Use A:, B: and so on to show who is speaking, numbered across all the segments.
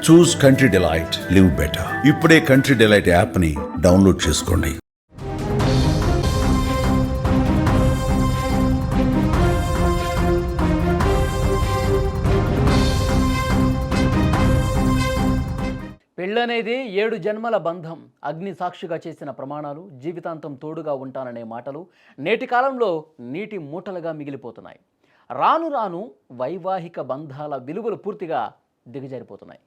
A: చూస్ country delight, live better. ఇప్పుడే country delight app ని download చేసుకోండి.
B: పెళ్ళనేది 7 జన్మల బంధం, అగ్ని సాక్షిగా చేసిన ప్రమాణాలు, జీవితాంతం తోడుగా ఉంటాననే మాటలు నేటి కాలంలో నీటి మూటలుగా మిగిలిపోతున్నాయి. రాను రాను వైవాహిక బంధాల విలువలు పూర్తిగా దిగజారిపోతున్నాయి.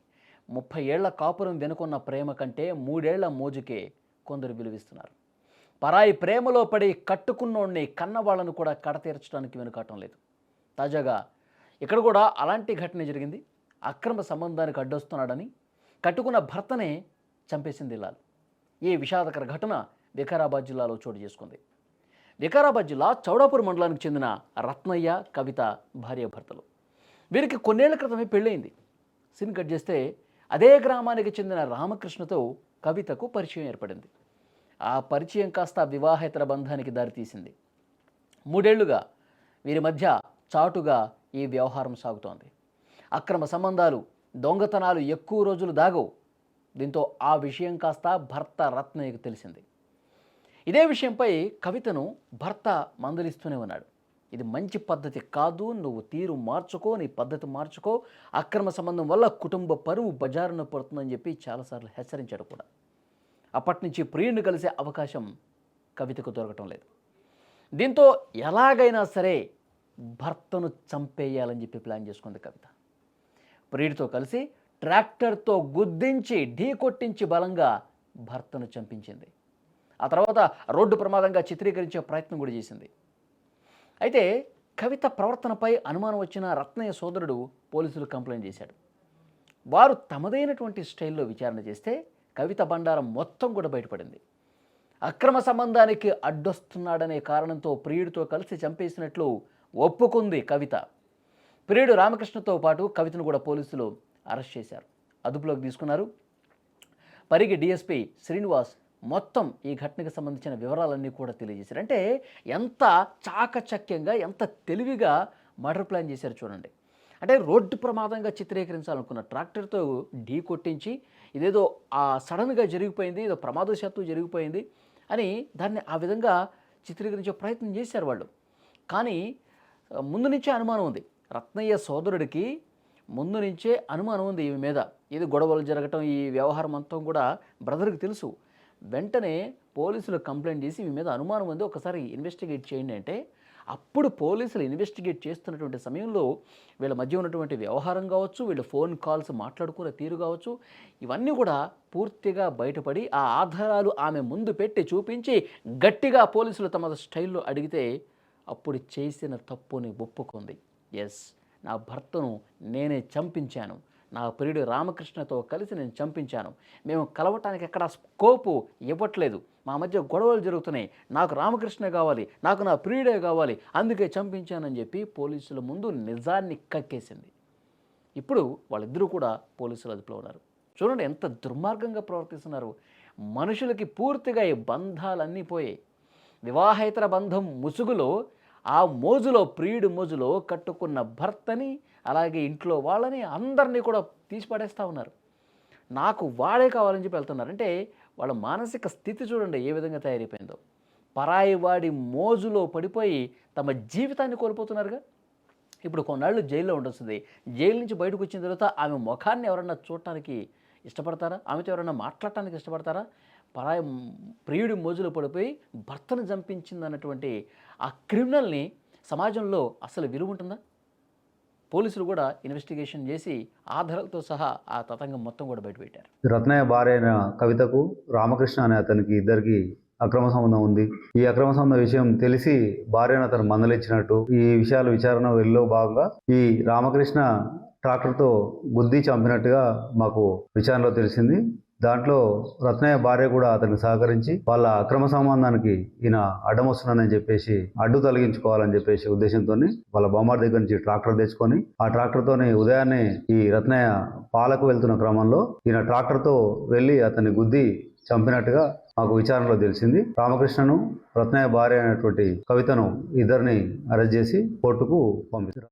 B: 30 ఏళ్ల కాపురం వెనుకున్న ప్రేమ కంటే 3 ఏళ్ల మోజుకే కొందరు విలువిస్తున్నారు. పరాయి ప్రేమలో పడి కట్టుకున్నోడిని కన్నవాళ్లను కూడా కడతీర్చడానికి వెనుకాటం లేదు. తాజాగా ఇక్కడ కూడా అలాంటి ఘటన జరిగింది. అక్రమ సంబంధానికి అడ్డొస్తున్నాడని కట్టుకున్న భర్తనే చంపేసింది ఇల్లాలు. ఈ విషాదకర ఘటన వికారాబాద్ జిల్లాలో చోటు చేసుకుంది. వికారాబాద్ జిల్లా చౌడాపూర్ మండలానికి చెందిన రత్నయ్య, కవిత భార్యాభర్తలు. వీరికి కొన్నేళ్ల క్రితమే పెళ్ళయింది. సీన్ కట్ చేస్తే అదే గ్రామానికి చెందిన రామకృష్ణతో కవితకు పరిచయం ఏర్పడింది. ఆ పరిచయం కాస్త వివాహేతర బంధానికి దారితీసింది. 3 ఏళ్లుగా వీరి మధ్య చాటుగా ఈ వ్యవహారం సాగుతోంది. అక్రమ సంబంధాలు, దొంగతనాలు ఎక్కువ రోజులు దాగవు. దీంతో ఆ విషయం కాస్త భర్త రత్నయ్యకు తెలిసింది. ఇదే విషయంపై కవితను భర్త మందలిస్తూనే ఉన్నాడు. ఇది మంచి పద్ధతి కాదు, నువ్వు తీరు మార్చుకో, నీ పద్ధతి మార్చుకో, అక్రమ సంబంధం వల్ల కుటుంబ పరువు బజారున పడుతుందని చెప్పి చాలాసార్లు హెచ్చరించాడు కూడా. అప్పటి నుంచి ప్రియుడిని కలిసే అవకాశం కవితకు దొరకటం లేదు. దీంతో ఎలాగైనా సరే భర్తను చంపేయాలని చెప్పి ప్లాన్ చేసుకుంది కవిత. ప్రియుడితో కలిసి ట్రాక్టర్తో గుద్దించి ఢీకొట్టించి బలంగా భర్తను చంపించింది. ఆ తర్వాత రోడ్డు ప్రమాదంగా చిత్రీకరించే ప్రయత్నం కూడా చేసింది. అయితే కవిత ప్రవర్తనపై అనుమానం వచ్చిన రత్నయ్య సోదరుడు పోలీసులు కంప్లైంట్ చేశాడు. వారు తమదైనటువంటి స్టైల్లో విచారణ చేస్తే కవిత బండారం మొత్తం కూడా బయటపడింది. అక్రమ సంబంధానికి అడ్డొస్తున్నాడనే కారణంతో ప్రియుడితో కలిసి చంపేసినట్లు ఒప్పుకుంది కవిత. ప్రియుడు రామకృష్ణతో పాటు కవితను కూడా పోలీసులు అరెస్ట్ చేశారు, అదుపులోకి తీసుకున్నారు. పరిగి డిఎస్పీ శ్రీనివాస్ మొత్తం ఈ ఘటనకు సంబంధించిన వివరాలన్నీ కూడా తెలియజేశారు. అంటే ఎంత చాకచక్యంగా, ఎంత తెలివిగా మర్డర్ ప్లాన్ చేశారు చూడండి. అంటే రోడ్డు ప్రమాదంగా చిత్రీకరించాలనుకున్న ట్రాక్టర్తో ఢీ కొట్టించి ఇదేదో సడన్గా జరిగిపోయింది, ఏదో ప్రమాదశాత్తు జరిగిపోయింది అని దాన్ని ఆ విధంగా చిత్రీకరించే ప్రయత్నం చేశారు వాళ్ళు. కానీ ముందు నుంచే అనుమానం ఉంది, రత్నయ్య సోదరుడికి ముందు నుంచే అనుమానం ఉంది ఈమె మీద. ఇది గొడవలు జరగటం, ఈ వ్యవహారం అంతా కూడా బ్రదర్కి తెలుసు. వెంటనే పోలీసులు కంప్లైంట్ చేసి ఈమె మీద అనుమానం ఉంది, ఒకసారి ఇన్వెస్టిగేట్ చేయండి అంటే అప్పుడు పోలీసులు ఇన్వెస్టిగేట్ చేస్తున్నటువంటి సమయంలో వీళ్ళ మధ్య ఉన్నటువంటి వ్యవహారం కావచ్చు, వీళ్ళు ఫోన్ కాల్స్ మాట్లాడుకునే తీరు కావచ్చు, ఇవన్నీ కూడా పూర్తిగా బయటపడి ఆ ఆధారాలు ఆమె ముందు పెట్టి చూపించి గట్టిగా పోలీసులు తమ స్టైల్లో అడిగితే అప్పుడు చేసిన తప్పుని ఒప్పుకుంది. ఎస్, నా భర్తను నేనే చంపించాను, నా ప్రియుడు రామకృష్ణతో కలిసి నేను చంపించాను, మేము కలవటానికి ఎక్కడా స్కోపు ఇవ్వట్లేదు, మా మధ్య గొడవలు జరుగుతున్నాయి, నాకు రామకృష్ణ కావాలి, నాకు నా ప్రియుడే కావాలి, అందుకే చంపించానని చెప్పి పోలీసుల ముందు నిజాన్ని కక్కేసింది. ఇప్పుడు వాళ్ళిద్దరూ కూడా పోలీసుల అదుపులో ఉన్నారు. చూడండి ఎంత దుర్మార్గంగా ప్రవర్తిస్తున్నారు. మనుషులకి పూర్తిగా ఈ బంధాలన్నీ పోయాయి. వివాహేతర బంధం ముసుగులో, ఆ మోజులో, ప్రియుడి మోజులో కట్టుకున్న భర్తని, అలాగే ఇంట్లో వాళ్ళని అందరినీ కూడా తీసి పడేస్తూ ఉన్నారు. నాకు వాడే కావాలని చెప్పి వెళ్తున్నారు. అంటే వాళ్ళ మానసిక స్థితి చూడండి ఏ విధంగా తయారైపోయిందో. పరాయి వాడి మోజులో పడిపోయి తమ జీవితాన్ని కోల్పోతున్నారుగా. ఇప్పుడు కొన్నాళ్ళు జైల్లో ఉండొస్తుంది. జైలు నుంచి బయటకు వచ్చిన తర్వాత ఆమె ముఖాన్ని ఎవరన్నా చూడటానికి ఇష్టపడతారా? ఆమెతో ఎవరైనా మాట్లాడటానికి ఇష్టపడతారా? పరాయి ప్రియుడి మోజులో పడిపోయి భర్తను చంపించిందన్నటువంటి ఆ క్రిమినల్ని సమాజంలో అసలు విలువ ఉంటుందా? పోలీసులు కూడా ఇన్వెస్టిగేషన్ చేసి ఆధారాలతో సహా ఆ తతంగం మొత్తం కూడా బయటపెట్టారు.
C: రత్నయ్య భార్య అయిన కవితకు రామకృష్ణ అనే అతనికి ఇద్దరికి అక్రమ సంబంధం ఉంది. ఈ అక్రమ సంబంధం విషయం తెలిసి భార్యను అతను మందలించినట్టు ఈ విషయాల విచారణ వెళ్ళలో భాగంగా ఈ రామకృష్ణ ట్రాక్టర్తో గుద్ది చంపినట్టుగా మాకు విచారణలో తెలిసింది. దాంట్లో రత్నయ్య భార్య కూడా అతనికి సహకరించి వాళ్ళ అక్రమ సంబంధానికి ఈయన అడ్డం వస్తున్నానని చెప్పేసి అడ్డు తొలగించుకోవాలని చెప్పేసి ఉద్దేశంతో వాళ్ళ బొమ్మారి దగ్గర నుంచి ట్రాక్టర్ తెచ్చుకొని ఆ ట్రాక్టర్తోని ఉదయాన్నే ఈ రత్నయ్య పాలకు వెళ్తున్న క్రమంలో ఈయన ట్రాక్టర్తో వెళ్ళి అతన్ని గుద్ది చంపినట్టుగా మాకు విచారణలో తెలిసింది. రామకృష్ణను, రత్నయ్య భార్య అయినటువంటి కవితను ఇద్దరిని అరెస్ట్ చేసి కోర్టుకు పంపించారు.